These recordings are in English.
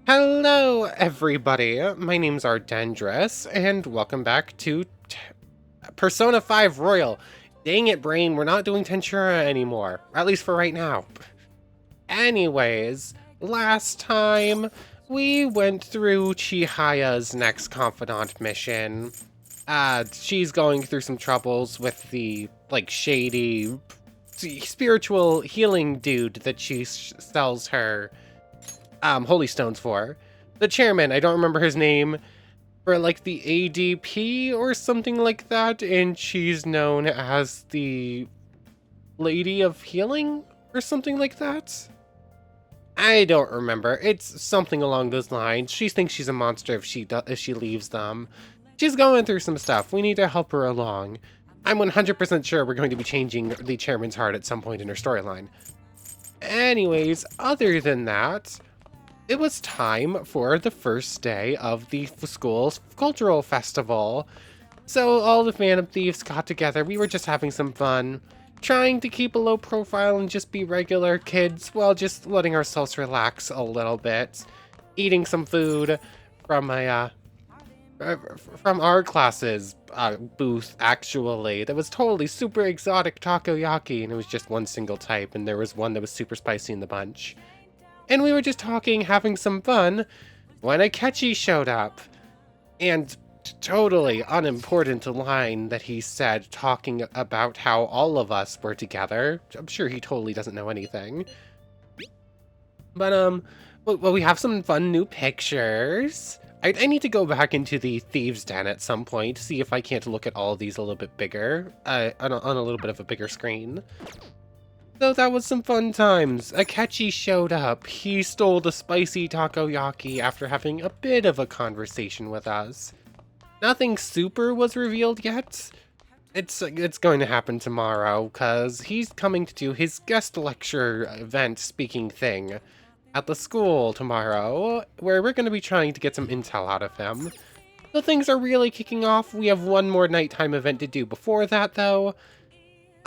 Hello, everybody. My name's Ardendris, and welcome back to Persona 5 Royal. Dang it, brain, we're not doing Tensura anymore. At least for right now. Anyways, last time we went through Chihaya's next confidant mission. She's going through some troubles with the, shady spiritual healing dude that she sells her holy stones for. The chairman, I don't remember his name, for the ADP or something like that, and she's known as the Lady of Healing or something like that. I don't remember. It's something along those lines. She thinks she's a monster if she leaves them. She's going through some stuff. We need to help her along. I'm 100% sure we're going to be changing the chairman's heart at some point in her storyline. Anyways, other than that, it was time for the first day of the school's cultural festival. So all the Phantom Thieves got together. We were just having some fun, trying to keep a low profile and just be regular kids while just letting ourselves relax a little bit. Eating some food from from our class's booth, actually. That was totally super exotic takoyaki, and it was just one single type, and there was one that was super spicy in the bunch. And we were just talking, having some fun, when Akechi showed up. And totally unimportant line that he said, talking about how all of us were together. I'm sure he totally doesn't know anything. But, well, we have some fun new pictures. I need to go back into the Thieves' Den at some point, see if I can't look at all of these a little bit bigger, on a little bit of a bigger screen. So that was some fun times. Akechi showed up. He stole the spicy takoyaki after having a bit of a conversation with us. Nothing super was revealed yet. It's going to happen tomorrow, because he's coming to do his guest lecture event speaking thing at the school tomorrow, where we're going to be trying to get some intel out of him. So things are really kicking off. We have one more nighttime event to do before that, though.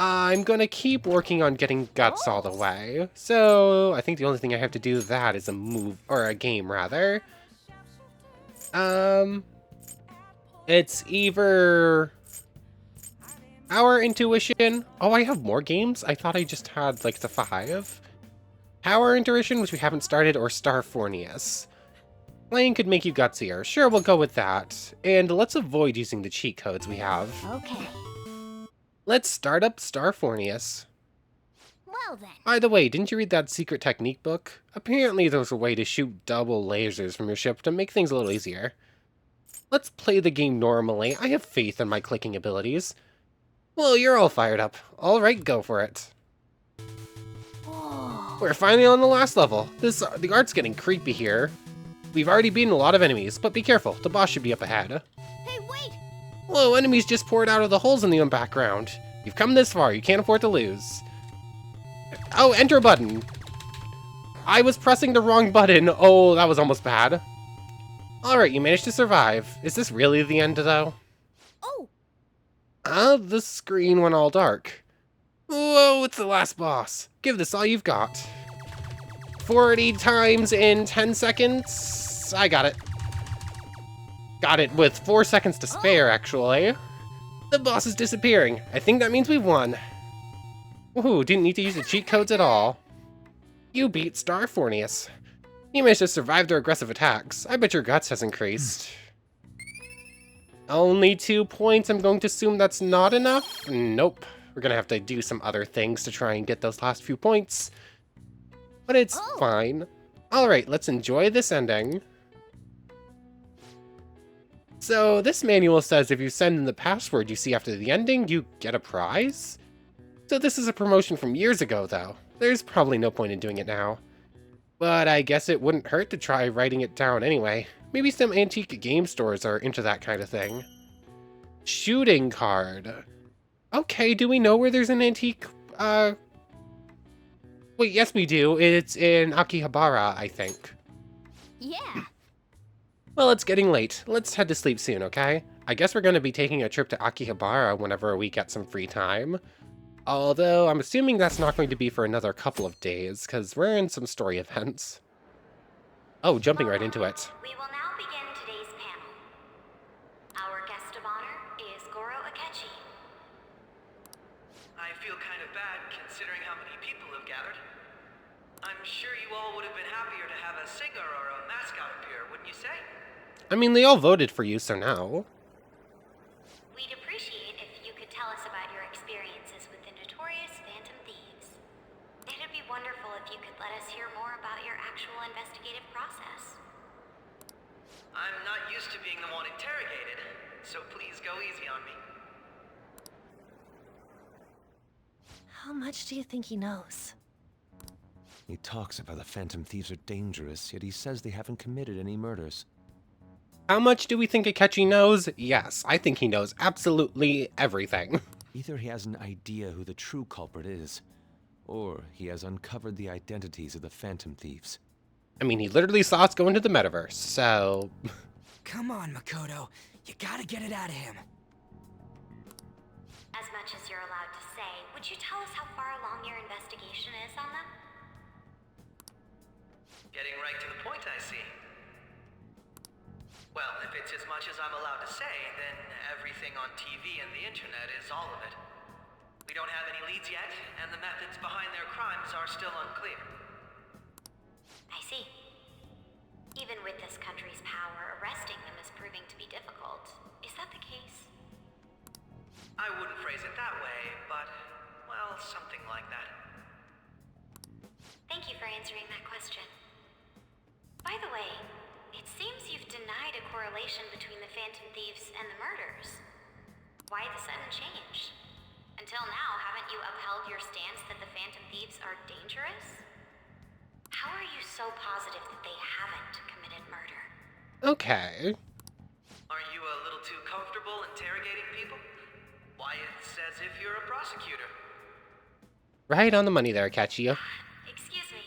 I'm gonna keep working on getting Guts all the way. So I think the only thing I have to do that is a game rather. It's either Power Intuition. Oh, I have more games? I thought I just had the 5. Power Intuition, which we haven't started, or Starfornius. Playing could make you gutsier. Sure, we'll go with that. And let's avoid using the cheat codes we have. Okay. Let's start up Starfornius. Well then. By the way, didn't you read that secret technique book? Apparently there's a way to shoot double lasers from your ship to make things a little easier. Let's play the game normally. I have faith in my clicking abilities. Well, you're all fired up. Alright, go for it. Whoa. We're finally on the last level. The art's getting creepy here. We've already beaten a lot of enemies, but be careful. The boss should be up ahead. Hey, wait! Whoa, enemies just poured out of the holes in the background. You've come this far, you can't afford to lose. Oh, enter button. I was pressing the wrong button. Oh, that was almost bad. Alright, you managed to survive. Is this really the end, though? Oh! The screen went all dark. Whoa, it's the last boss. Give this all you've got. 40 times in 10 seconds. I got it. Got it with 4 seconds to spare, actually. The boss is disappearing. I think that means we've won. Woohoo, didn't need to use the cheat codes at all. You beat Starfornius. You managed to survive their aggressive attacks. I bet your guts has increased. Only 2 points. I'm going to assume that's not enough? Nope. We're gonna have to do some other things to try and get those last few points. But it's fine. Alright, let's enjoy this ending. So, this manual says if you send in the password you see after the ending, you get a prize? So this is a promotion from years ago, though. There's probably no point in doing it now. But I guess it wouldn't hurt to try writing it down anyway. Maybe some antique game stores are into that kind of thing. Shooting card. Okay, do we know where there's an antique, Wait, yes we do. It's in Akihabara, I think. Yeah. Well, it's getting late. Let's head to sleep soon, okay? I guess we're going to be taking a trip to Akihabara whenever we get some free time. Although, I'm assuming that's not going to be for another couple of days, because we're in some story events. Oh, jumping right into it. We will now begin today's panel. Our guest of honor is Akechi. I feel kind of bad considering how many people have gathered. I'm sure you all would have been happier to have a singer or a mascot appear, wouldn't you say? I mean, they all voted for you, so now. We'd appreciate if you could tell us about your experiences with the notorious Phantom Thieves. It'd be wonderful if you could let us hear more about your actual investigative process. I'm not used to being the one interrogated, so please go easy on me. How much do you think he knows? He talks about the Phantom Thieves are dangerous, yet he says they haven't committed any murders. How much do we think Akechi knows? Yes, I think he knows absolutely everything. Either he has an idea who the true culprit is, or he has uncovered the identities of the Phantom Thieves. I mean, he literally saw us go into the metaverse, so... Come on, Makoto. You gotta get it out of him. As much as you're allowed to say, would you tell us how far along your investigation is on them? Getting right to the point, I see. Well, if it's as much as I'm allowed to say, then everything on TV and the internet is all of it. We don't have any leads yet, and the methods behind their crimes are still unclear. I see. Even with this country's power, arresting them is proving to be difficult. Is that the case? I wouldn't phrase it that way, but, well, something like that. Thank you for answering that question. By the way, it seems you've denied a correlation between the Phantom Thieves and the murders. Why the sudden change? Until now, haven't you upheld your stance that the Phantom Thieves are dangerous? How are you so positive that they haven't committed murder? Okay. Aren't you a little too comfortable interrogating people? Why, it's as if you're a prosecutor. Right on the money there, Akechi. Excuse me.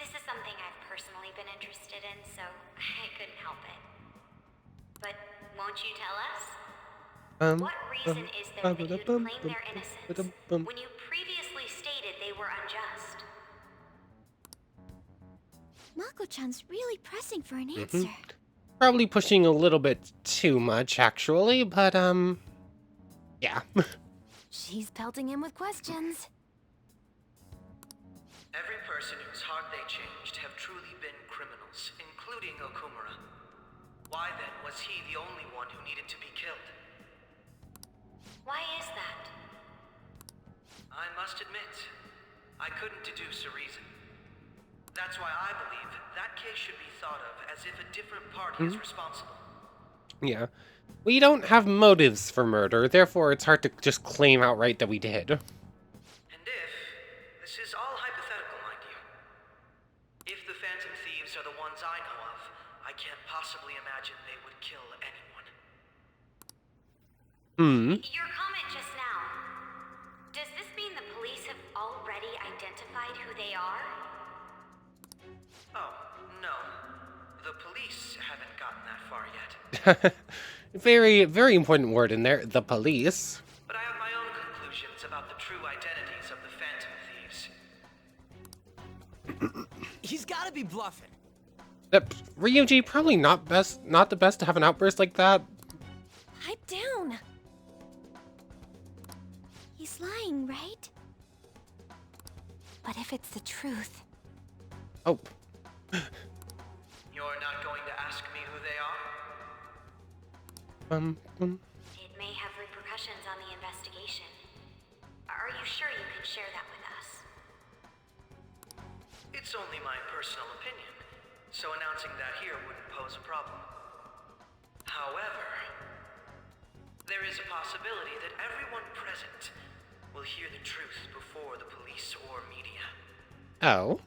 This is something I've personally been interested in, so I couldn't help it. But won't you tell us? What reason is there that you'd claim their innocence when you previously stated they were unjust? Mako-chan's really pressing for an answer. Probably pushing a little bit too much, actually, but, yeah. She's pelting him with questions. Every person whose heart they changed have truly been criminals, including Okumura. Why then was he the only one who needed to be killed? Why is that? I must admit, I couldn't deduce a reason. That's why I believe that case should be thought of as if a different party is responsible. Yeah. We don't have motives for murder, therefore it's hard to just claim outright that we did. And this is all hypothetical, mind you. If the Phantom Thieves are the ones I know of, I can't possibly imagine they would kill anyone. Your comment just now. Does this mean the police have already identified who they are? Oh, no. The police haven't gotten that far yet. Very, very important word in there, the police. But I have my own conclusions about the true identities of the Phantom Thieves. He's gotta be bluffing. Ryuji, probably not the best to have an outburst like that. Pipe down. He's lying, right? But if it's the truth... Oh. You're not going to ask me who they are? It may have repercussions on the investigation. Are you sure you can share that with us? It's only my personal opinion, so announcing that here wouldn't pose a problem. However, there is a possibility that everyone present will hear the truth before the police or media. Oh.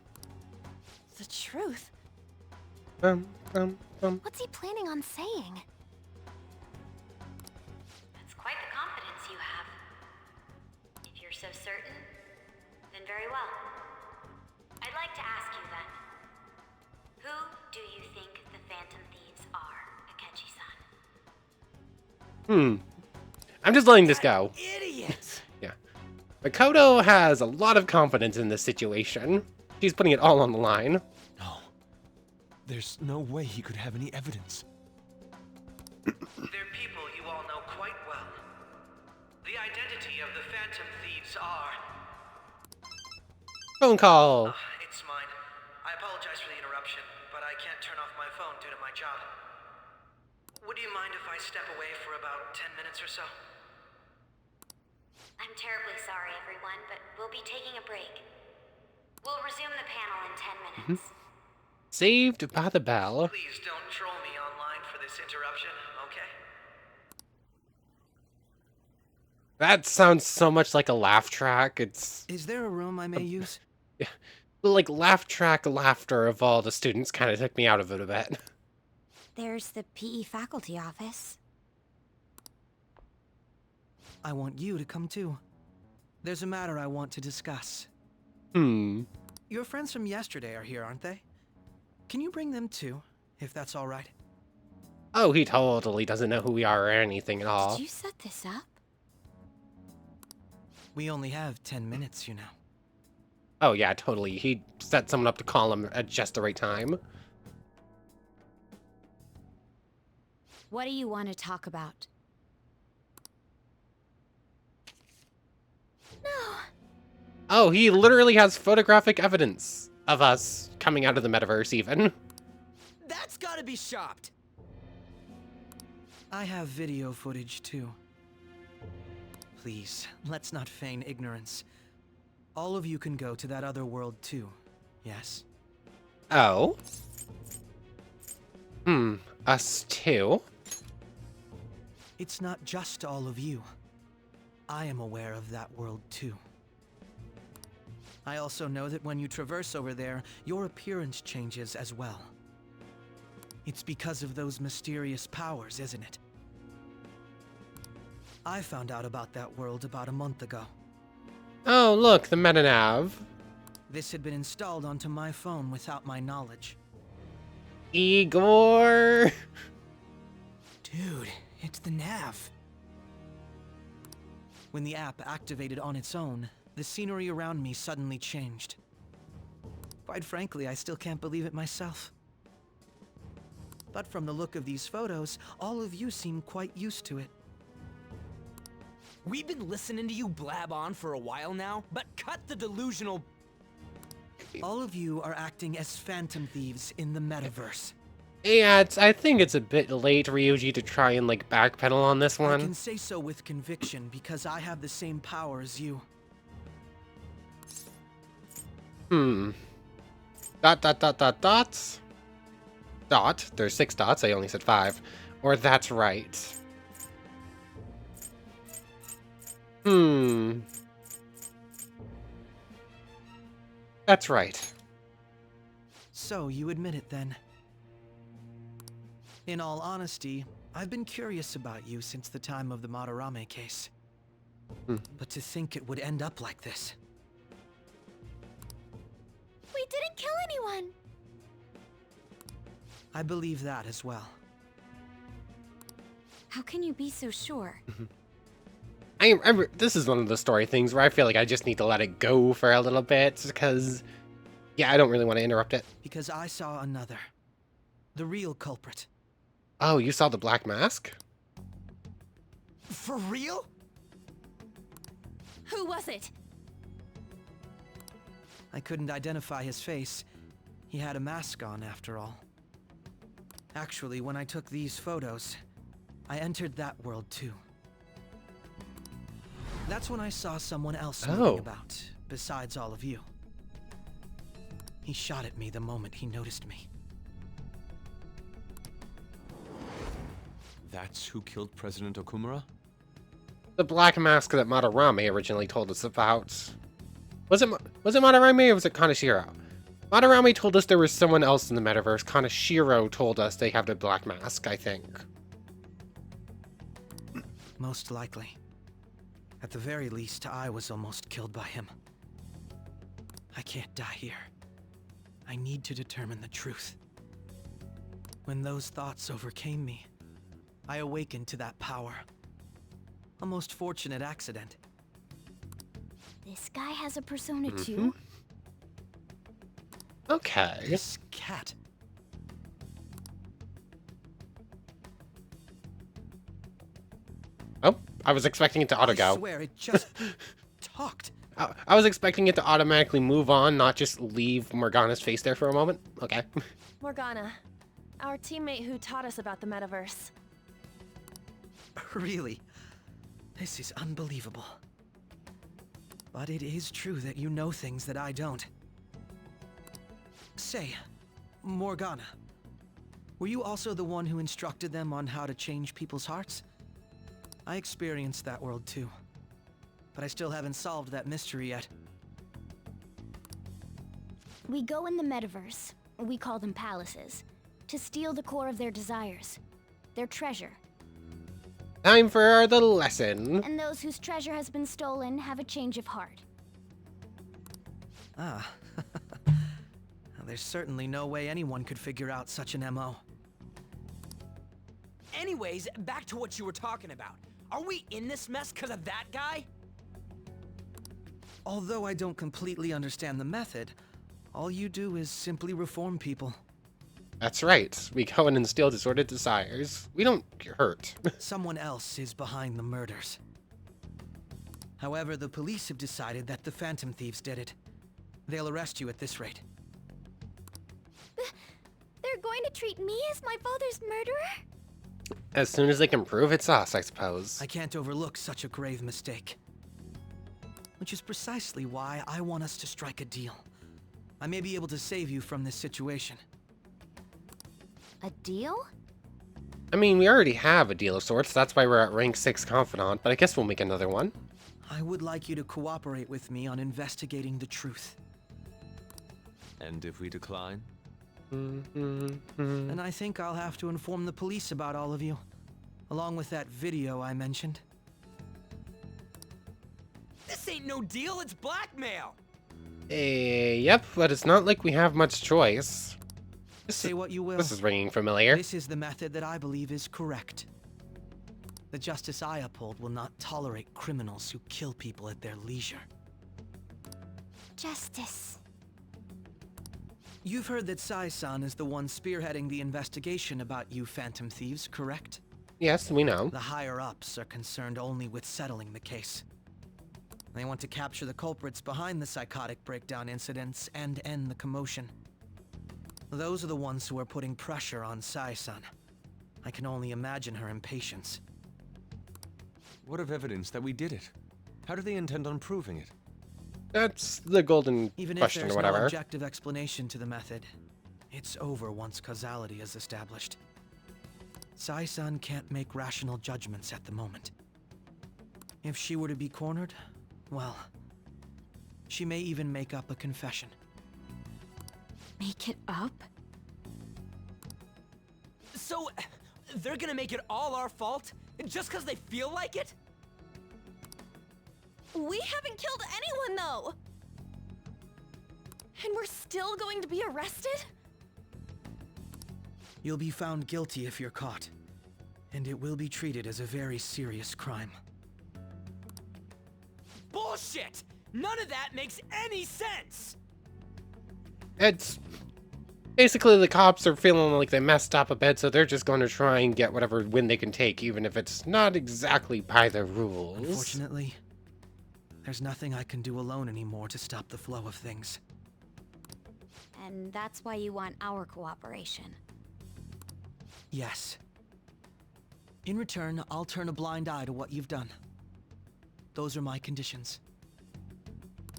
The truth? What's he planning on saying? That's quite the confidence you have. If you're so certain, then very well. I'd like to ask you then. Who do you think the Phantom Thieves are, Akechi-san? I'm just letting this go. Idiots! Yeah. Makoto has a lot of confidence in this situation. She's putting it all on the line. No. There's no way he could have any evidence. They're people you all know quite well. The identity of the Phantom Thieves are... Phone call. It's mine. I apologize for the interruption, but I can't turn off my phone due to my job. Would you mind if I step away for about 10 minutes or so? I'm terribly sorry, everyone, but we'll be taking a break. We'll resume the panel in 10 minutes. Saved by the bell. Please don't troll me online for this interruption, okay? That sounds so much like a laugh track. It's Is there a room I may use? like laugh track laughter of all the students kind of took me out of it a bit. There's the PE faculty office. I want you to come too. There's a matter I want to discuss. Your friends from yesterday are here, aren't they? Can you bring them too, if that's all right? Oh, he totally doesn't know who we are or anything at all. Did you set this up? We only have 10 minutes, you know. Oh yeah, totally. He set someone up to call him at just the right time. What do you want to talk about? No. Oh, he literally has photographic evidence of us coming out of the metaverse even. That's gotta be shopped! I have video footage too. Please, let's not feign ignorance. All of you can go to that other world too, yes? Oh. Us too? It's not just all of you. I am aware of that world too. I also know that when you traverse over there, your appearance changes as well. It's because of those mysterious powers, isn't it? I found out about that world about a month ago. Oh, look, the metanav. This had been installed onto my phone without my knowledge. Igor. Dude, it's the nav. When the app activated on its own, the scenery around me suddenly changed. Quite frankly, I still can't believe it myself. But from the look of these photos, all of you seem quite used to it. We've been listening to you blab on for a while now, but cut the delusional... All of you are acting as Phantom Thieves in the metaverse. Yeah, I think it's a bit late, Ryuji, to try and, like, backpedal on this I one. can say so with conviction because I have the same power as you. Dots. Dot. There's 6 dots. I only said 5. Or that's right. That's right. So you admit it then. In all honesty, I've been curious about you since the time of the Madarame case. But to think it would end up like this. We didn't kill anyone. I believe that as well. How can you be so sure? This is one of the story things where I feel like I just need to let it go for a little bit, because, yeah, I don't really want to interrupt it. Because I saw another. The real culprit. Oh, you saw the black mask? For real? Who was it? I couldn't identify his face. He had a mask on, after all. Actually, when I took these photos, I entered that world too. That's when I saw someone else moving about, besides all of you. He shot at me the moment he noticed me. That's who killed President Okumura? The black mask that Madarame originally told us about. Was it Madarame or was it Kaneshiro? Madarame told us there was someone else in the metaverse. Kaneshiro told us they have the black mask, I think. Most likely. At the very least, I was almost killed by him. I can't die here. I need to determine the truth. When those thoughts overcame me, I awakened to that power. A most fortunate accident. This guy has a persona too? Okay. This cat. I was expecting it to I auto-go. swear it just talked. I was expecting it to automatically move on, not just leave Morgana's face there for a moment. Okay. Morgana, our teammate who taught us about the metaverse. Really? This is unbelievable. But it is true that you know things that I don't. Say, Morgana, were you also the one who instructed them on how to change people's hearts? I experienced that world too, but I still haven't solved that mystery yet. We go in the metaverse, we call them palaces, to steal the core of their desires, their treasure. Time for the lesson. And those whose treasure has been stolen have a change of heart. Ah. There's certainly no way anyone could figure out such an MO. Anyways, back to what you were talking about. Are we in this mess because of that guy? Although I don't completely understand the method, all you do is simply reform people. That's right. We go in and steal disordered desires. We don't hurt. Someone else is behind the murders. However, the police have decided that the Phantom Thieves did it. They'll arrest you at this rate. They're going to treat me as my father's murderer? As soon as they can prove it's us, I suppose. I can't overlook such a grave mistake. Which is precisely why I want us to strike a deal. I may be able to save you from this situation. A deal? I mean, we already have a deal of sorts. That's why we're at rank 6 Confidant, but I guess we'll make another one. I would like you to cooperate with me on investigating the truth. And if we decline? And I think I'll have to inform the police about all of you, along with that video I mentioned. This ain't no deal, it's blackmail! Yep, but it's not like we have much choice. Say what you will. This is ringing familiar. This is the method that I believe is correct. The justice I uphold will not tolerate criminals who kill people at their leisure. Justice. You've heard that Sai-san is the one spearheading the investigation about you Phantom Thieves, correct? Yes, we know. The higher-ups are concerned only with settling the case. They want to capture the culprits behind the psychotic breakdown incidents and end the commotion. Those are the ones who are putting pressure on Sai-san. I can only imagine her impatience. What of evidence that we did it? How do they intend on proving it? That's the golden Even if question there's or whatever. no objective explanation to the method, it's over once causality is established. Sai-san can't make rational judgments at the moment. If she were to be cornered, well, she may even make up a confession. Make it up? So, they're gonna make it all our fault? Just because they feel like it? We haven't killed anyone, though! And we're still going to be arrested? You'll be found guilty if you're caught, and it will be treated as a very serious crime. Bullshit! None of that makes any sense! It's basically the cops are feeling like they messed up a bit, so they're just going to try and get whatever win they can take, even if it's not exactly by the rules. Unfortunately, there's nothing I can do alone anymore to stop the flow of things. And that's why you want our cooperation. Yes. In return, I'll turn a blind eye to what you've done. Those are my conditions.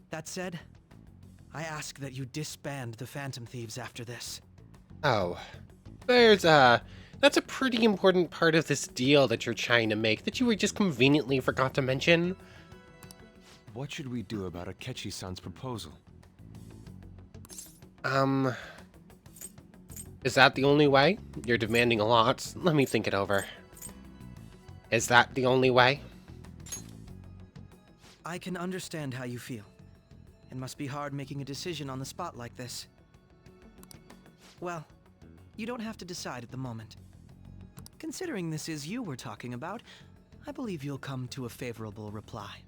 That said, I ask that you disband the Phantom Thieves after this. Oh, that's a pretty important part of this deal that you're trying to make that you were just conveniently forgot to mention. What should we do about Akechi-san's proposal? Is that the only way? You're demanding a lot. Let me think it over. Is that the only way? I can understand how you feel. It must be hard making a decision on the spot like this. Well, you don't have to decide at the moment. Considering this is you we're talking about, I believe you'll come to a favorable reply.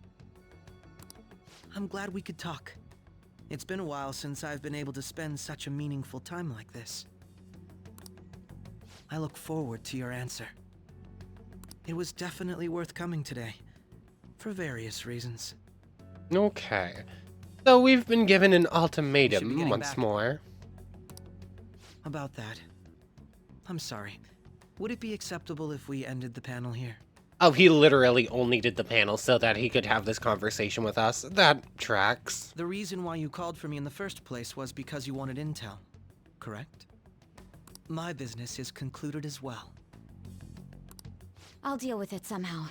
I'm glad we could talk. It's been a while since I've been able to spend such a meaningful time like this. I look forward to your answer. It was definitely worth coming today, For various reasons. Okay. So we've been given an We should be ultimatum getting once back. more. About that. I'm sorry. Would it be acceptable if we ended the panel here? Oh, he literally only did the panel so that he could have this conversation with us. That tracks. The reason why you called for me in the first place was because you wanted intel, correct? My business is concluded as well. I'll deal with it somehow.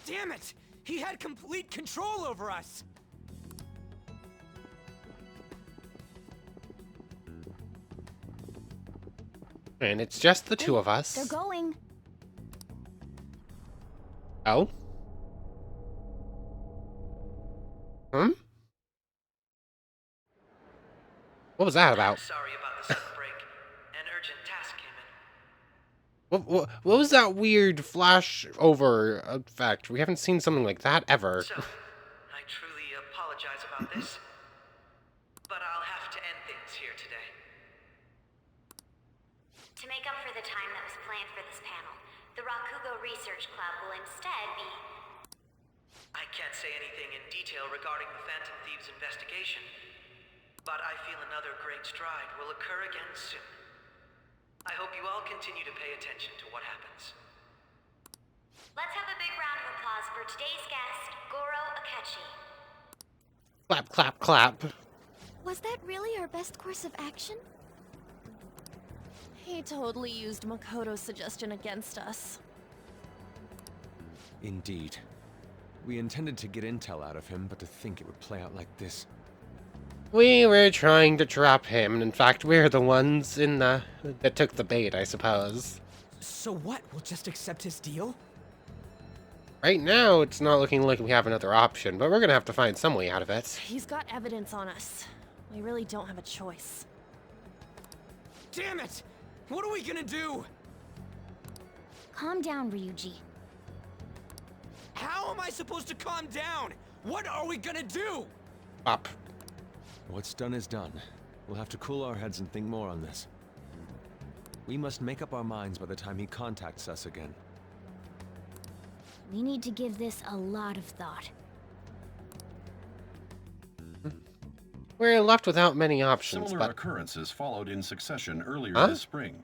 Damn it! He had complete control over us! And it's just the two of us. They're going. Oh? Hmm? What was that about? Sorry about the sudden break. An urgent task came in. What was that weird flash over effect? We haven't seen something like that ever. So, I truly apologize about this, but I'll have to end things here today. To make up for the time that was planned for this panel, the Rakugo Research Club will instead be... I can't say anything in detail regarding the Phantom Thieves investigation, but I feel another great stride will occur again soon. I hope you all continue to pay attention to what happens. Let's have a big round of applause for today's guest, Goro Akechi. Clap, clap, clap. Was that really our best course of action? He totally used Makoto's suggestion against us. Indeed. We intended to get intel out of him, but to think it would play out like this. We were trying to trap him, and in fact, we're the ones that took the bait, I suppose. So what? We'll just accept his deal? Right now, it's not looking like we have another option, but we're gonna have to find some way out of it. He's got evidence on us. We really don't have a choice. Damn it! What are we gonna do? Calm down, Ryuji. How am I supposed to calm down? What are we gonna do? Up. What's done is done. We'll have to cool our heads and think more on this. We must make up our minds by the time he contacts us again. We need to give this a lot of thought. We're left without many options, Similar but occurrences followed in succession earlier Huh? this spring.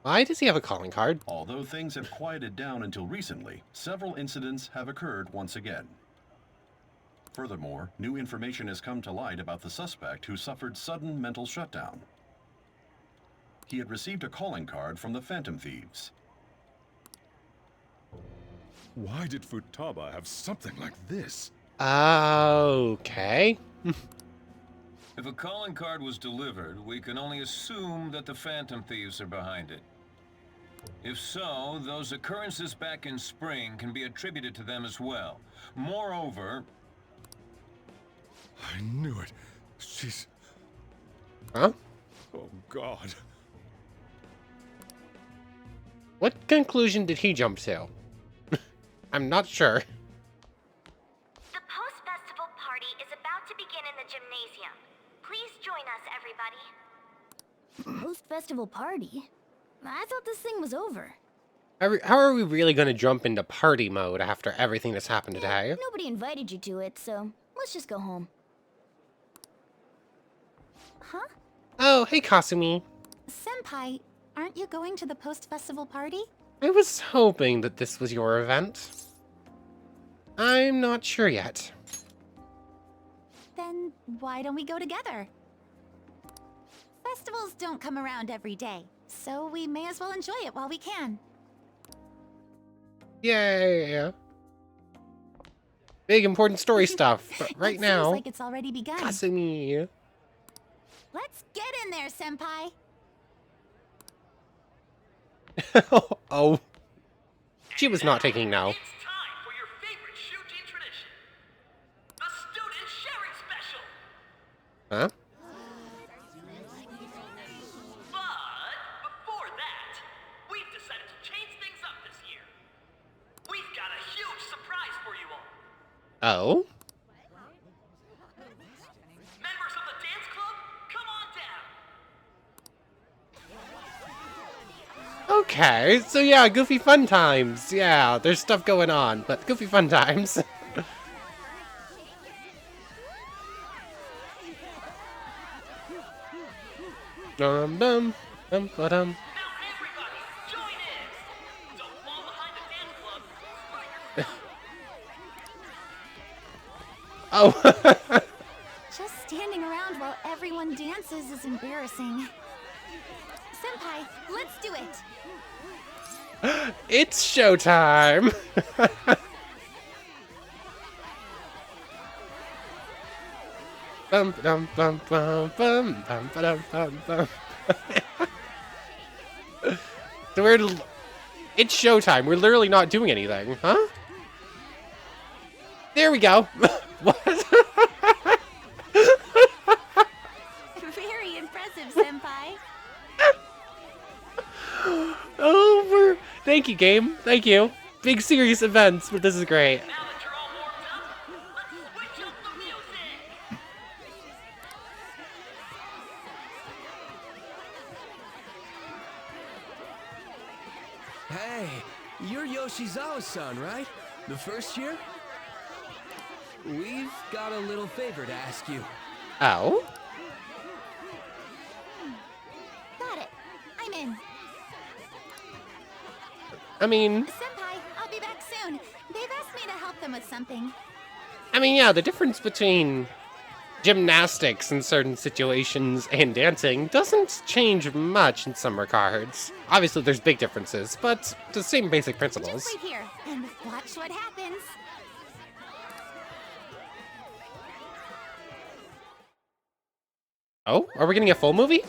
why does he have a calling card? Although things have quieted down until recently, several incidents have occurred once again. Furthermore, new information has come to light about the suspect who suffered sudden mental shutdown. He had received a calling card from the Phantom Thieves. Why did Futaba have something like this? Okay. If a calling card was delivered, we can only assume that the Phantom Thieves are behind it. If so, those occurrences back in spring can be attributed to them as well. Moreover... I knew it. She's... Huh? Oh, God. What conclusion did he jump to? I'm not sure. The post-festival party is about to begin in the gymnasium. Please join us, everybody. Post-festival party? I thought this thing was over. How are we really going to jump into party mode after everything that's happened today? Nobody invited you to it, so let's just go home. Huh? Oh, hey, Kasumi. Senpai, aren't you going to the post-festival party? I was hoping that this was your event. I'm not sure yet. Then why don't we go together? Festivals don't come around every day, so we may as well enjoy it while we can. Yeah. Big important story stuff, but right It now, seems like it's already begun. Kasumi. Let's get in there, Senpai. Oh. She was not taking no. It's time for your favorite Shujin tradition. The student sharing special. Huh? But before that, we've decided to change things up this year. We've got a huge surprise for you all. Oh? Members of the dance club, come on down. Okay, so yeah, Goofy Fun Times. Yeah, there's stuff going on, but Goofy Fun Times. Dum dum dum dum. Oh. Just standing around while everyone dances is embarrassing. Senpai, let's do it! It's showtime! Bum bum bum bum bum bum bum bum bum. So it's showtime. We're literally not doing anything, huh? There we go. What? Very impressive, Senpai. Oh, thank you, game. Thank you. Big serious events, but this is great. Hey, you're Yoshizawa-san, right? The first year? We've got a little favor to ask you. Oh? Got it. I'm in. I mean... Senpai, I'll be back soon. They've asked me to help them with something. I mean, yeah, the difference between gymnastics in certain situations and dancing doesn't change much in some regards. Obviously, there's big differences, but the same basic principles. Just wait here and watch what happens. Oh, are we getting a full movie?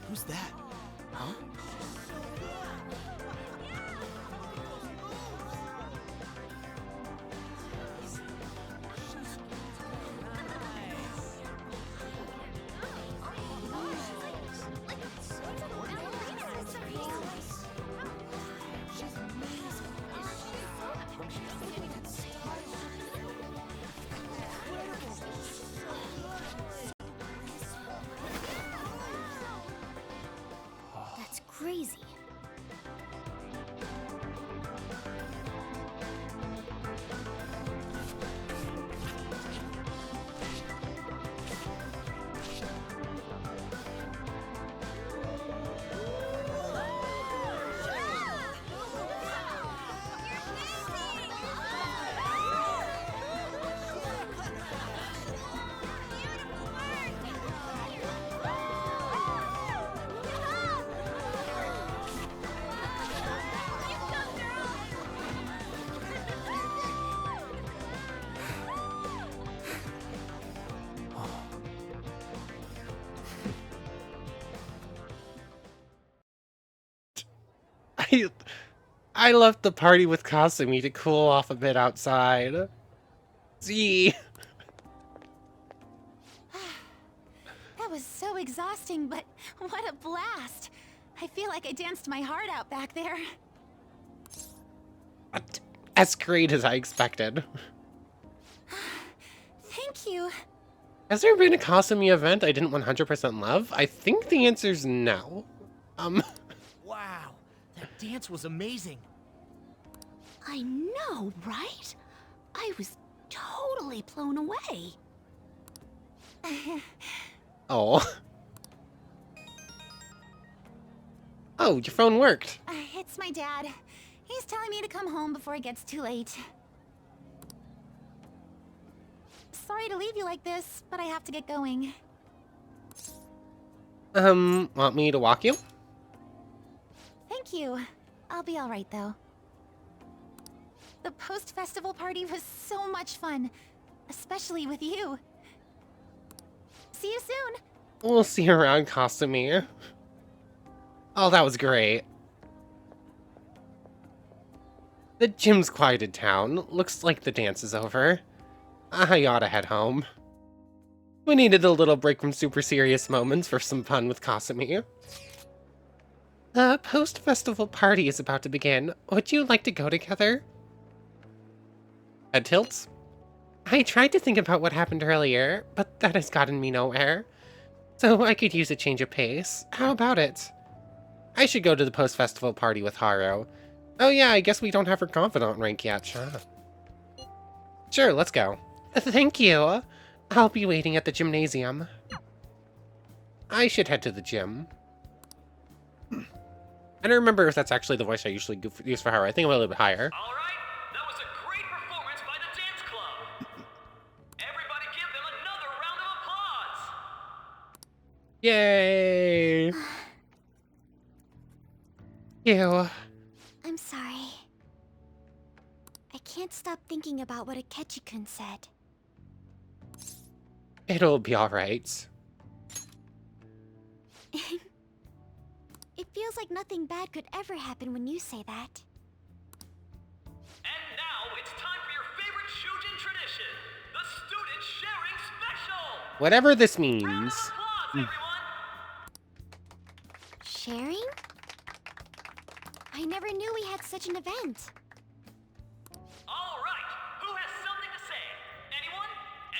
Who's that? Huh? That's crazy. I left the party with Kasumi to cool off a bit outside. See? That was so exhausting, but what a blast. I feel like I danced my heart out back there. As great as I expected. Thank you. Has there been a Kasumi event I didn't 100% love? I think the answer's no. Wow, that dance was amazing. I know, right? I was totally blown away. Oh. Oh, your phone worked. It's my dad. He's telling me to come home before it gets too late. Sorry to leave you like this, but I have to get going. Want me to walk you? Thank you. I'll be alright, though. The post-festival party was so much fun. Especially with you. See you soon! We'll see you around, Kasumi. Oh, that was great. The gym's quieted down. Looks like the dance is over. I ought to head home. We needed a little break from super serious moments for some fun with Kasumi. The post-festival party is about to begin. Would you like to go together? Head tilts? I tried to think about what happened earlier, but that has gotten me nowhere. So I could use a change of pace. How about it? I should go to the post-festival party with Haru. Oh yeah, I guess we don't have her confidant rank yet, Sure, let's go. Thank you. I'll be waiting at the gymnasium. I should head to the gym. I don't remember if that's actually the voice I usually use for Haru. I think I'm a little bit higher. All right, that was a great performance by the dance club. Everybody give them another round of applause. Yay! You. I'm sorry. I can't stop thinking about what Akechi-kun said. It'll be alright. It feels like nothing bad could ever happen when you say that. And now it's time for your favorite Shujin tradition, the student sharing special. Whatever this Round of means. applause, everyone. Sharing? I never knew we had such an event. All right, who has something to say? Anyone?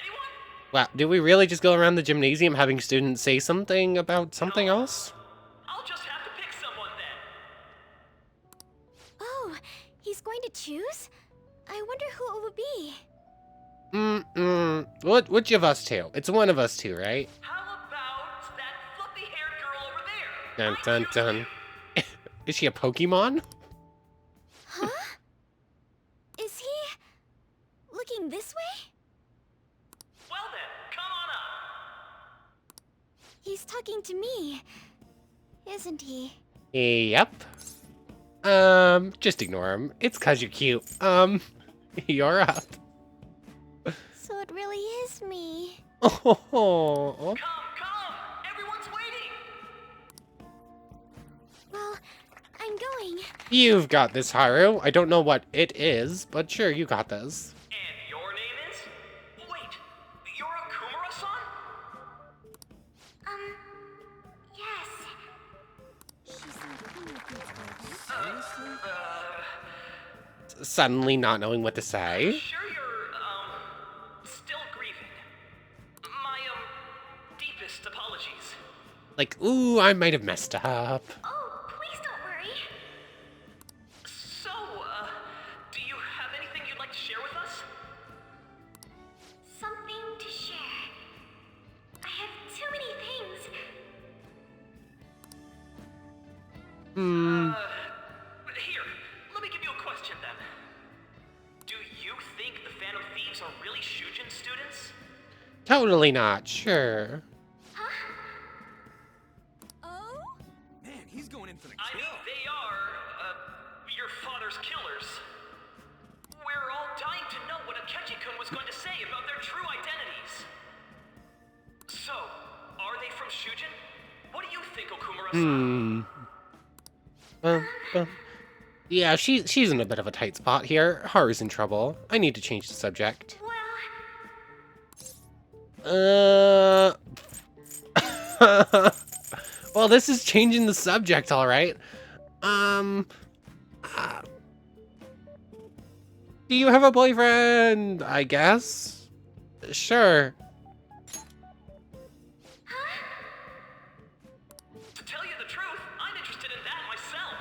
Anyone? Wow, do we really just go around the gymnasium having students say something about something else? I'll just have to pick someone then. Oh, he's going to choose? I wonder who it would be. Which of us two? It's one of us two, right? How about that fluffy-haired girl over there? Dun dun dun. Is she a Pokemon? Huh? Is he looking this way? Well then, come on up. He's talking to me, isn't he? Yep. Just ignore him. It's 'cause you're cute. You're up. So it really is me. Oh. Come, everyone's waiting. Well, I'm going. You've got this, Haru. I don't know what it is, but sure, you got this. And your name is? Wait, you're a Kumura-san? Yes. Suddenly not knowing what to say. Sure you're, still grieving. My, deepest apologies. Like, ooh, I might have messed up. Oh, please don't worry. So, do you have anything you'd like to share with us? Something to share. I have too many things. Here, let me give you a question then. Do you think the Phantom Thieves are really Shujin students? Totally not, sure. Oh? Man, he's going in for the I kill. mean, they are, your father's killers. We're all dying to know what Akechi-kun was going to say about their true identities. So, are they from Shujin? What do you think, Okumura-san? Yeah, she's in a bit of a tight spot here. Haru's in trouble. I need to change the subject. Well, Well, this is changing the subject, all right. Do you have a boyfriend? I guess. Sure. To tell you the truth, I'm interested in that myself.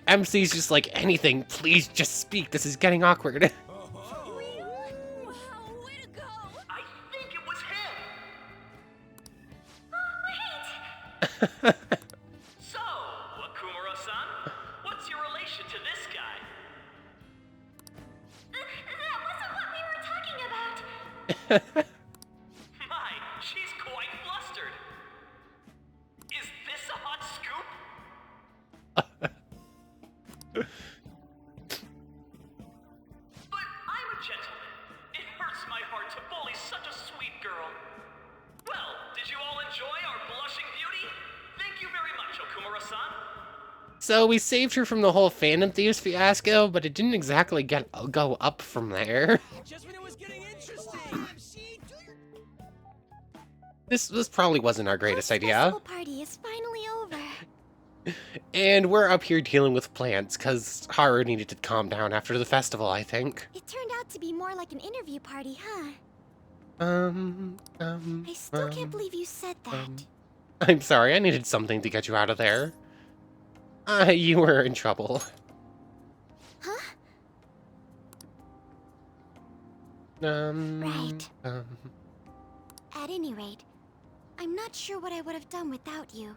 MC's just like, anything, please just speak. This is getting awkward. Wow, way to go! I think it was him. wait. So, Okumura-san, what's your relation to this guy? That wasn't what we were talking about. My, she's quite flustered. Is this a hot scoop? But I'm a gentleman. It hurts my heart to bully such a sweet girl. Well, did you all enjoy our blushing beauty? Thank you very much, Okumura-san. So we saved her from the whole Phantom Thieves fiasco, but it didn't exactly go up from there. Just when it was getting interesting. This probably wasn't our greatest idea. Post-festival party is finally over. And we're up here dealing with plants, because Haru needed to calm down after the festival, I think. It turned out to be more like an interview party, huh? I still can't believe you said that. I'm sorry, I needed something to get you out of there. You were in trouble. Huh? Right. At any rate, I'm not sure what I would have done without you.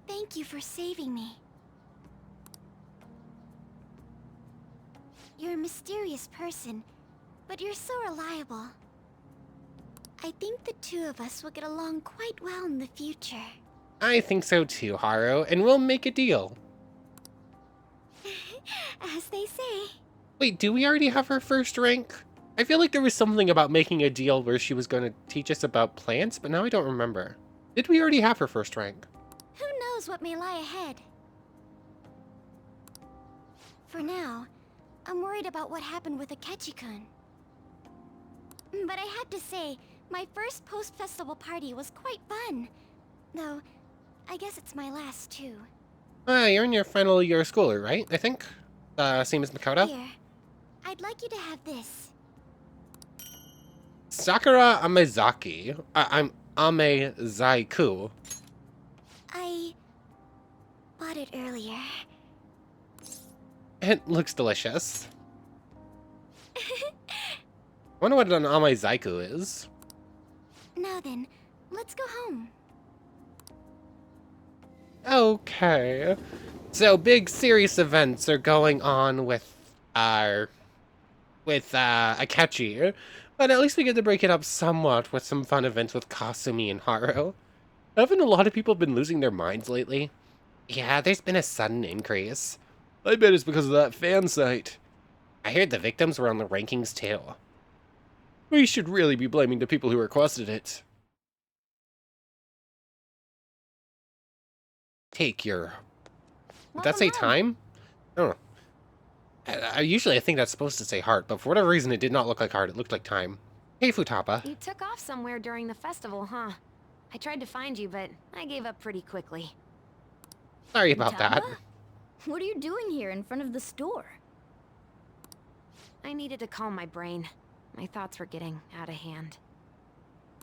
Thank you for saving me. You're a mysterious person, but you're so reliable. I think the two of us will get along quite well in the future. I think so too, Haru, and we'll make a deal. As they say. Wait, do we already have her first rank? I feel like there was something about making a deal where she was going to teach us about plants, but now I don't remember. Did we already have her first rank? Who knows what may lie ahead? For now, I'm worried about what happened with Akechi-kun. But I have to say, my first post-festival party was quite fun. Though, I guess it's my last too. You're in your final year of school, right? I think? Same as Makoto? Here, I'd like you to have this. Sakura Amezaki. I'm Amezaiku. I bought it earlier. It looks delicious. Wonder what an Amezaiku is. Now then, let's go home. Okay. So big serious events are going on with Akechi, but at least we get to break it up somewhat with some fun events with Kasumi and Haru. Haven't a lot of people been losing their minds lately? Yeah, there's been a sudden increase. I bet it's because of that fan site. I heard the victims were on the rankings too. We should really be blaming the people who requested it. Take your... Did that say time? I don't know. Usually I think that's supposed to say heart, but for whatever reason it did not look like heart, it looked like time. Hey, Futaba. You took off somewhere during the festival, huh? I tried to find you, but I gave up pretty quickly. Sorry about that. What are you doing here in front of the store? I needed to calm my brain. My thoughts were getting out of hand.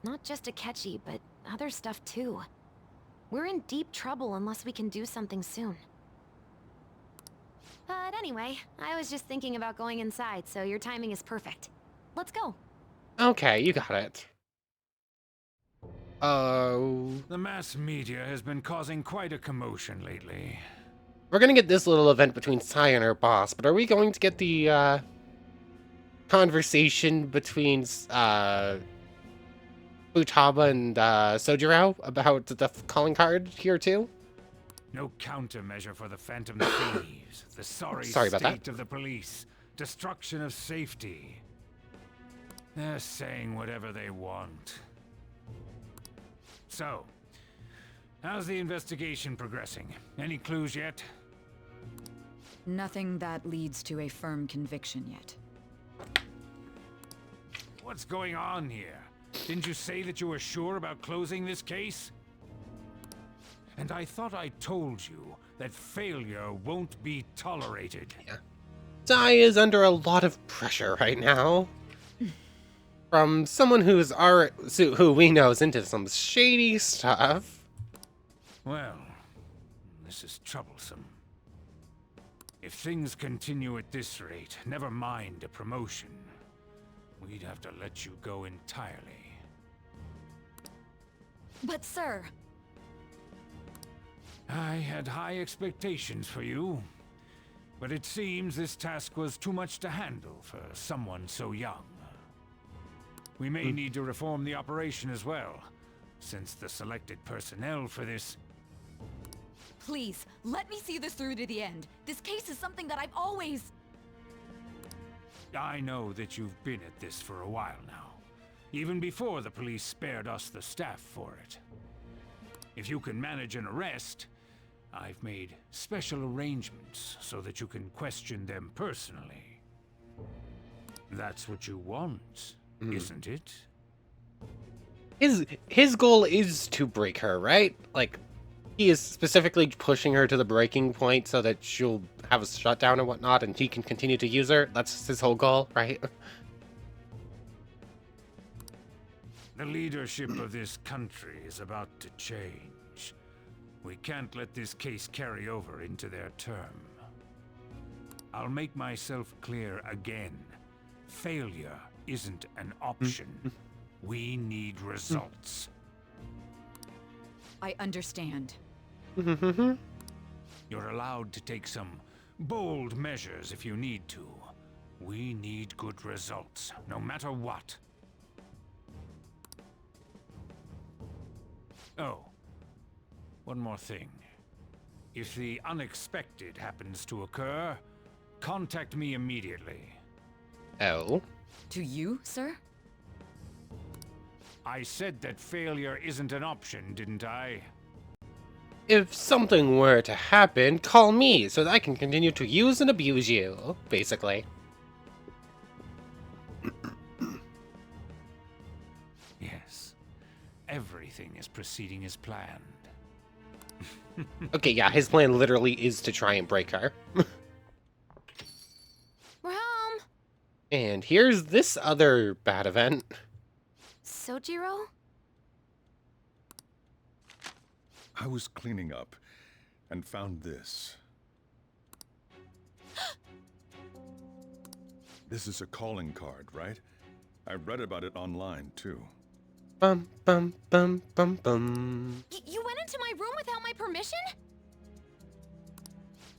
Not just Akechi, but other stuff too. We're in deep trouble unless we can do something soon. But anyway, I was just thinking about going inside, so your timing is perfect. Let's go. Okay, you got it. Oh... The mass media has been causing quite a commotion lately. We're gonna get this little event between Sai and her boss, but are we going to get the, conversation between, Futaba and, Sojiro about the calling card here, too? No countermeasure for the Phantom Thieves. The sorry about state that. of the police. Destruction of safety. They're saying whatever they want. So, how's the investigation progressing? Any clues yet? Nothing that leads to a firm conviction yet. What's going on here? Didn't you say that you were sure about closing this case? And I thought I told you that failure won't be tolerated. Yeah. Sai is under a lot of pressure right now. From someone who we know is into some shady stuff. Well, this is troublesome. If things continue at this rate, never mind a promotion, we'd have to let you go entirely. But sir... I had high expectations for you, but it seems this task was too much to handle for someone so young. We may need to reform the operation as well, since the selected personnel for this... Please, let me see this through to the end. This case is something that I've always... I know that you've been at this for a while now, even before the police spared us the staff for it. If you can manage an arrest, I've made special arrangements so that you can question them personally. That's what you want, isn't it? his goal is to break her, right? Like, he is specifically pushing her to the breaking point so that she'll have a shutdown and whatnot, and he can continue to use her. That's his whole goal, right? The leadership of this country is about to change. We can't let this case carry over into their term. I'll make myself clear again. Failure isn't an option. We need results. I understand. You're allowed to take some bold measures if you need to. We need good results, no matter what. Oh, one more thing. If the unexpected happens to occur, contact me immediately. Oh. To you, sir? I said that failure isn't an option, didn't I? If something were to happen, call me so that I can continue to use and abuse you, basically. Yes. Everything is proceeding as planned. Okay, yeah, his plan literally is to try and break her. We're home. And here's this other bad event. Sojiro? I was cleaning up and found this. This is a calling card, right? I read about it online, too. Bum, bum, bum, bum, bum. You went into my room without my permission?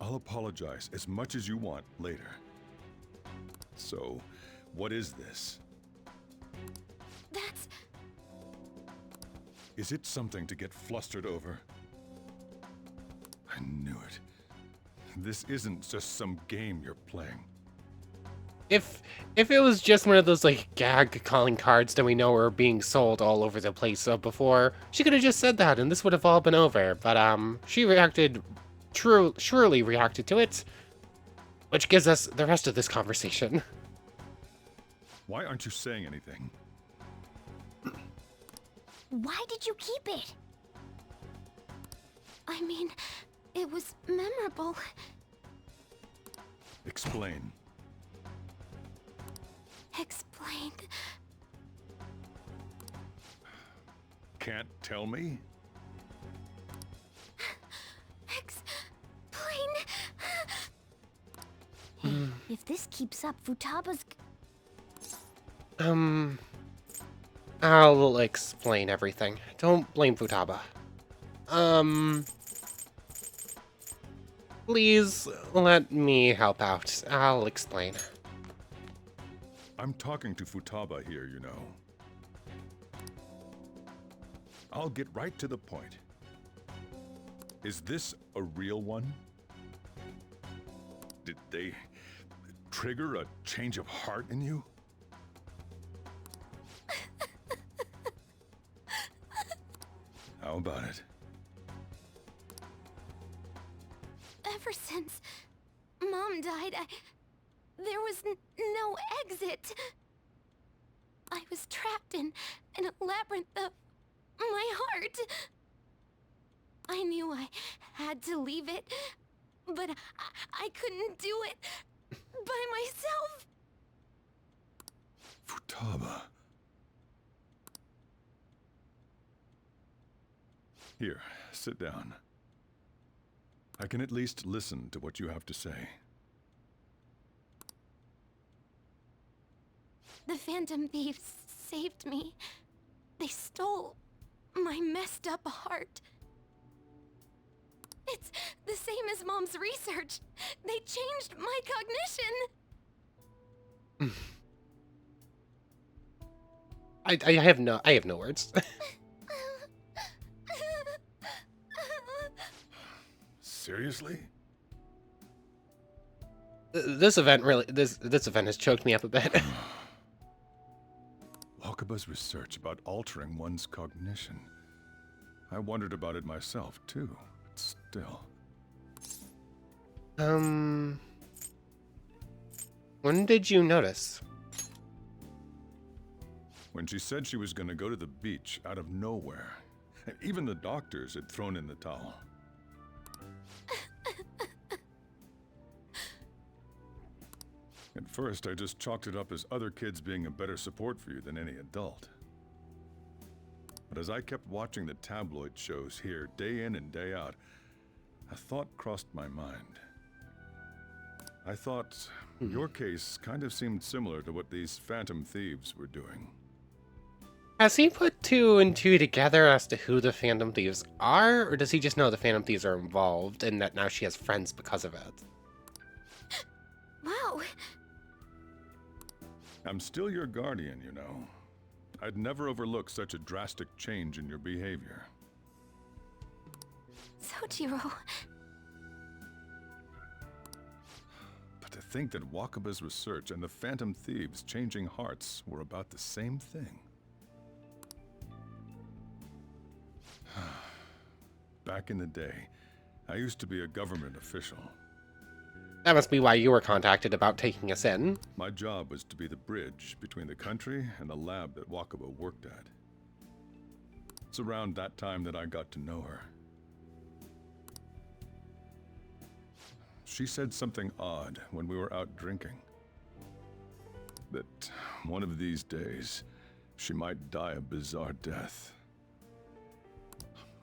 I'll apologize as much as you want later. So, what is this? That's... Is it something to get flustered over? I knew it. This isn't just some game you're playing. If it was just one of those, like, gag calling cards that we know are being sold all over the place before, she could have just said that and this would have all been over. But, she reacted, surely reacted to it, which gives us the rest of this conversation. Why aren't you saying anything? Why did you keep it? I mean, it was memorable. Explain. Explain. Can't tell me? Explain. Hey, if this keeps up, Futaba's... I'll explain everything. Don't blame Futaba. Please let me help out. I'll explain. I'm talking to Futaba here, you know. I'll get right to the point. Is this a real one? Did they trigger a change of heart in you? How about it? Ever since Mom died, there was no exit. I was trapped in a labyrinth of my heart. I knew I had to leave it, but I couldn't do it by myself. Futaba. Here, sit down. I can at least listen to what you have to say. The Phantom Thieves saved me. They stole my messed up heart. It's the same as Mom's research. They changed my cognition. I have no words. Seriously? This event has choked me up a bit. Wakaba's research about altering one's cognition. I wondered about it myself, too. Still. When did you notice? when she said she was going to go to the beach out of nowhere. Even the doctors had thrown in the towel. At first, I just chalked it up as other kids being a better support for you than any adult. But as I kept watching the tabloid shows here day in and day out, a thought crossed my mind. I thought your case kind of seemed similar to what these Phantom Thieves were doing. Has he put 2 and 2 together as to who the Phantom Thieves are, or does he just know the Phantom Thieves are involved and that now she has friends because of it? Wow. I'm still your guardian, you know. I'd never overlook such a drastic change in your behavior. Sojiro. But to think that Wakaba's research and the Phantom Thieves changing hearts were about the same thing. Back in the day, I used to be a government official. That must be why you were contacted about taking us in. My job was to be the bridge between the country and the lab that Wakaba worked at. It's around that time that I got to know her. She said something odd when we were out drinking. That one of these days, she might die a bizarre death.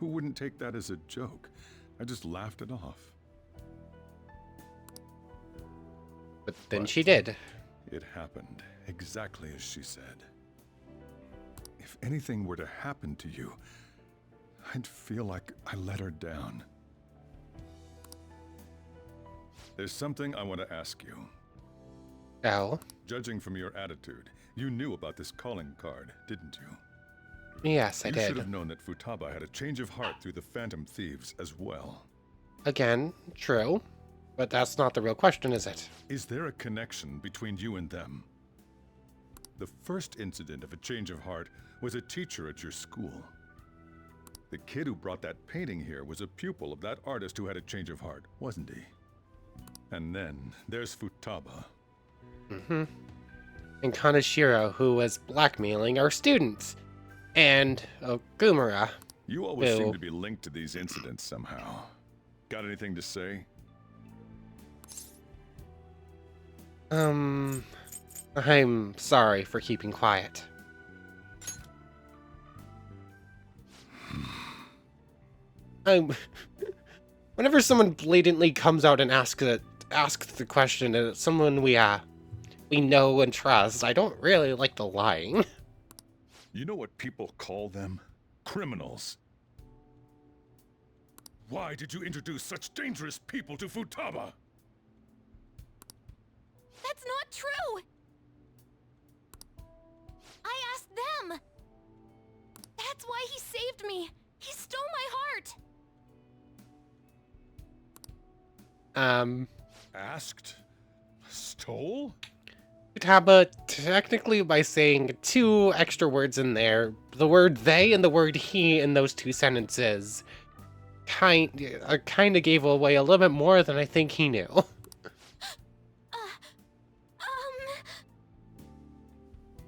Who wouldn't take that as a joke? I just laughed it off. But then she did. It happened exactly as she said. If anything were to happen to you, I'd feel like I let her down. There's something I want to ask you. Oh? Judging from your attitude, you knew about this calling card, didn't you? Yes, I You did. should have known that Futaba had a change of heart through the Phantom Thieves as well. Again, true. But that's not the real question, is it? Is there a connection between you and them? The first incident of a change of heart was a teacher at your school. The kid who brought that painting here was a pupil of that artist who had a change of heart, wasn't he? And then there's Futaba. Mm-hmm. And Kaneshiro, who was blackmailing our students. And Ogumura. You always who... seem to be linked to these incidents somehow. Got anything to say? I'm sorry for keeping quiet. Whenever someone blatantly comes out and asks the question, and it's someone we know and trust, I don't really like the lying. You know what people call them? Criminals. Why did you introduce such dangerous people to Futaba? That's not true! I asked them! That's why he saved me! He stole my heart! Asked? Stole? Futaba, technically by saying 2 extra words in there, the word they and the word he in those 2 sentences, kind of gave away a little bit more than I think he knew.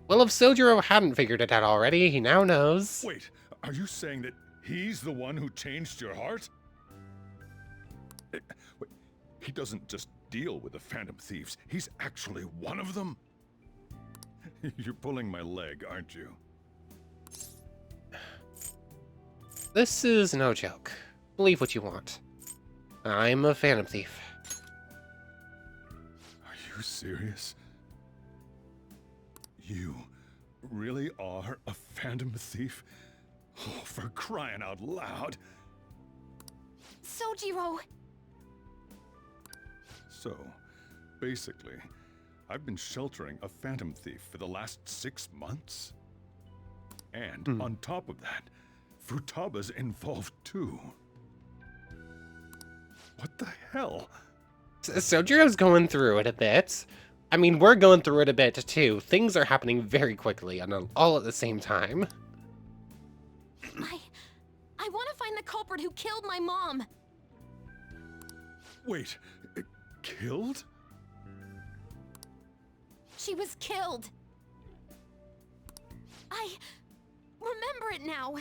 Well, if Sojiro hadn't figured it out already, he now knows. Wait, are you saying that he's the one who changed your heart? Wait, he doesn't just deal with the Phantom Thieves, he's actually one of them? You're pulling my leg, aren't you? This is no joke. Believe what you want. I'm a Phantom Thief. Are you serious? You really are a Phantom Thief? Oh, for crying out loud! Sojiro! So, basically, I've been sheltering a Phantom Thief for the last 6 months? And on top of that, Futaba's involved too. What the hell? Sojiro's going through it a bit. I mean, we're going through it a bit too. Things are happening very quickly and all at the same time. I want to find the culprit who killed my mom. Wait, killed? She was killed. I remember it now.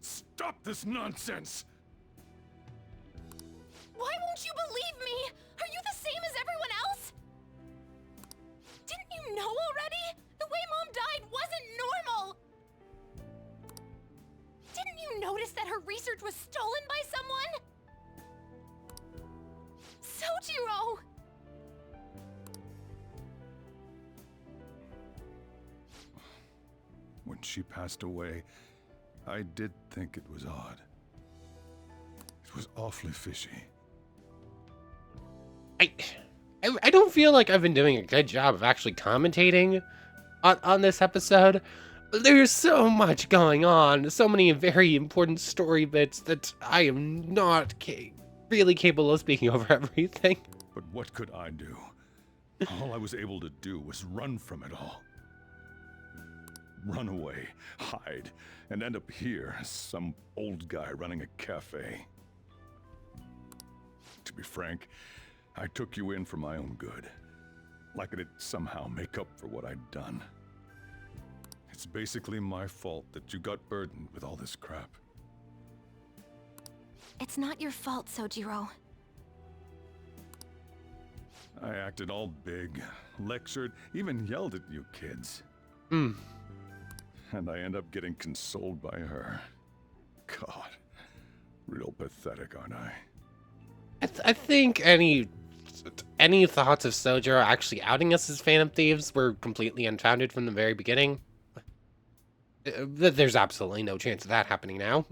Stop this nonsense! Why won't you believe me? Are you the same as everyone else? Didn't you know already? The way Mom died wasn't normal! Didn't you notice that her research was stolen by someone? Sojiro! When she passed away, I did think it was odd. It was awfully fishy. I don't feel like I've been doing a good job of actually commentating on this episode. There's so much going on, so many very important story bits that I am not really capable of speaking over everything. But what could I do? All I was able to do was run from it all. Run away, hide, and end up here as some old guy running a cafe. To be frank, I took you in for my own good. Like it'd somehow make up for what I'd done. It's basically my fault that you got burdened with all this crap. It's not your fault, Sojiro. I acted all big, lectured, even yelled at you kids. Hmm. And I end up getting consoled by her. God, real pathetic, aren't I? I think any thoughts of Sojiro actually outing us as Phantom Thieves were completely unfounded from the very beginning. There's absolutely no chance of that happening now.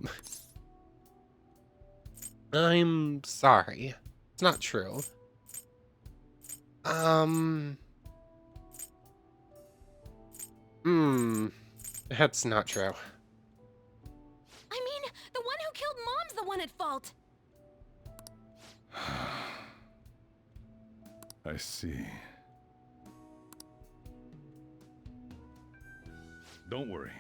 I'm sorry. It's not true. That's not true. I mean, the one who killed Mom's the one at fault. I see. Don't worry.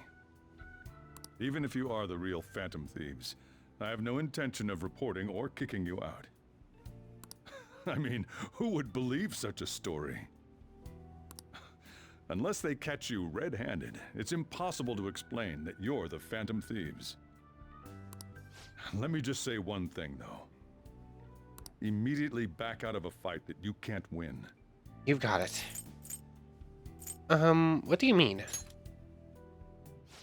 Even if you are the real Phantom Thieves, I have no intention of reporting or kicking you out. I mean, who would believe such a story? Unless they catch you red-handed, it's impossible to explain that you're the Phantom Thieves. Let me just say one thing, though. Immediately back out of a fight that you can't win. You've got it. What do you mean?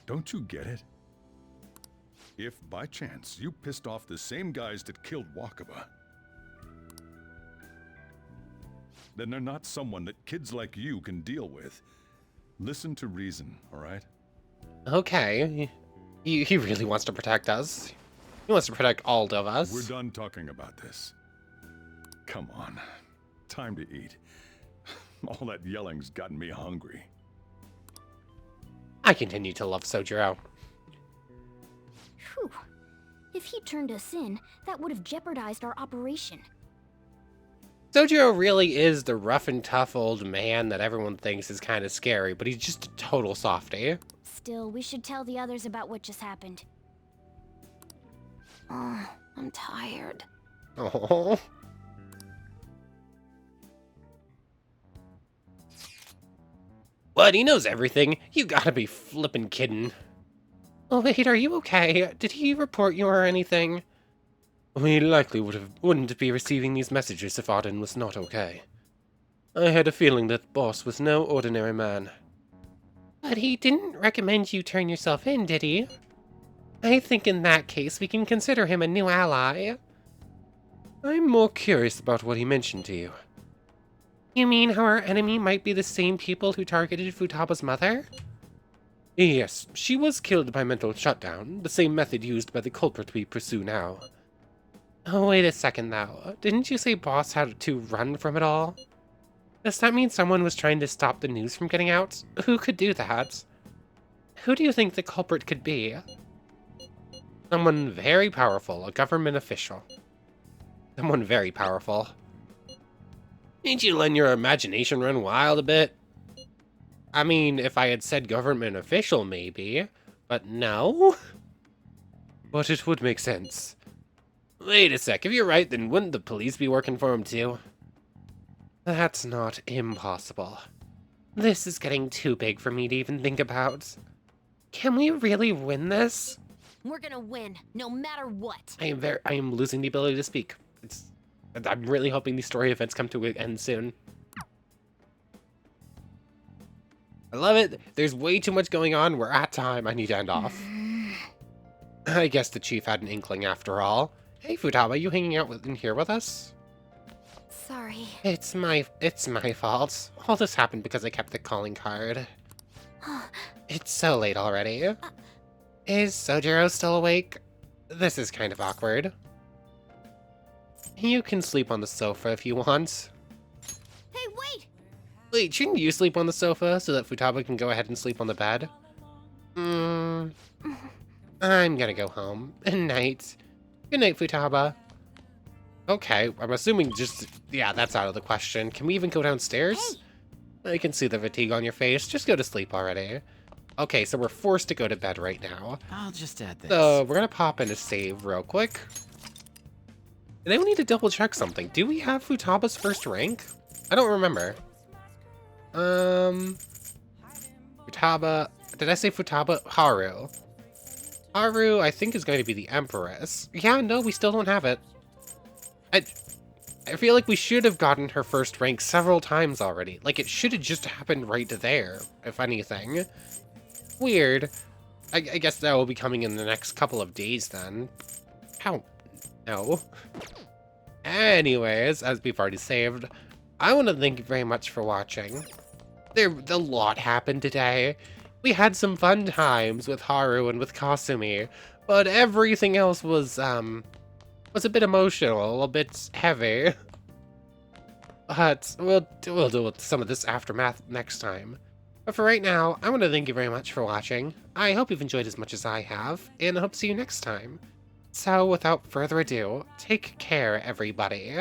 Don't you get it? If, by chance, you pissed off the same guys that killed Wakaba, then they're not someone that kids like you can deal with. Listen to reason, all right? Okay. He really wants to protect us. He wants to protect all of us. We're done talking about this. Come on. Time to eat. All that yelling's gotten me hungry. I continue to love Sojiro. Whew. If he turned us in, that would have jeopardized our operation. Sojiro really is the rough and tough old man that everyone thinks is kind of scary, but he's just a total softie. Still, we should tell the others about what just happened. Oh, I'm tired. Oh. What? He knows everything. You gotta be flippin' kidding. Oh wait, are you okay? Did he report you or anything? We likely wouldn't be receiving these messages if Arden was not okay. I had a feeling that Boss was no ordinary man. But he didn't recommend you turn yourself in, did he? I think in that case we can consider him a new ally. I'm more curious about what he mentioned to you. You mean how our enemy might be the same people who targeted Futaba's mother? Yes, she was killed by mental shutdown, the same method used by the culprit we pursue now. Oh, wait a second though. Didn't you say Boss had to run from it all? Does that mean someone was trying to stop the news from getting out? Who could do that? Who do you think the culprit could be? Someone very powerful, a government official. Someone very powerful. Ain't you letting your imagination run wild a bit? I mean, if I had said government official, maybe. But no? But it would make sense. Wait a sec, if you're right, then wouldn't the police be working for him too? That's not impossible. This is getting too big for me to even think about. Can we really win this? We're gonna win, no matter what. I am losing the ability to speak. I'm really hoping these story events come to an end soon. I love it. There's way too much going on. We're at time. I need to end off. I guess the chief had an inkling after all. Hey, Futaba, you hanging out in here with us? Sorry. It's my fault. All this happened because I kept the calling card. It's so late already. Is Sojiro still awake? This is kind of awkward. You can sleep on the sofa if you want. Hey, wait! Wait, shouldn't you sleep on the sofa so that Futaba can go ahead and sleep on the bed? I'm gonna go home. Good night. Good night, Futaba. Okay, I'm assuming yeah, that's out of the question. Can we even go downstairs? Hey. I can see the fatigue on your face. Just go to sleep already. Okay, so we're forced to go to bed right now. I'll just add this. So we're gonna pop in a save real quick. And then we need to double check something. Do we have Futaba's first rank? I don't remember. Futaba. Did I say Futaba? Haru. Haru, I think, is going to be the Empress. Yeah, no, we still don't have it. I feel like we should have gotten her first rank several times already. Like, it should have just happened right there, if anything. Weird. I guess that will be coming in the next couple of days then. How? No. Anyways, as we've already saved, I want to thank you very much for watching. A lot happened today. We had some fun times with Haru and with Kasumi, but everything else was a bit emotional, a bit heavy. But we'll deal with some of this aftermath next time. But for right now, I want to thank you very much for watching. I hope you've enjoyed as much as I have, and I hope to see you next time. So, without further ado, take care, everybody.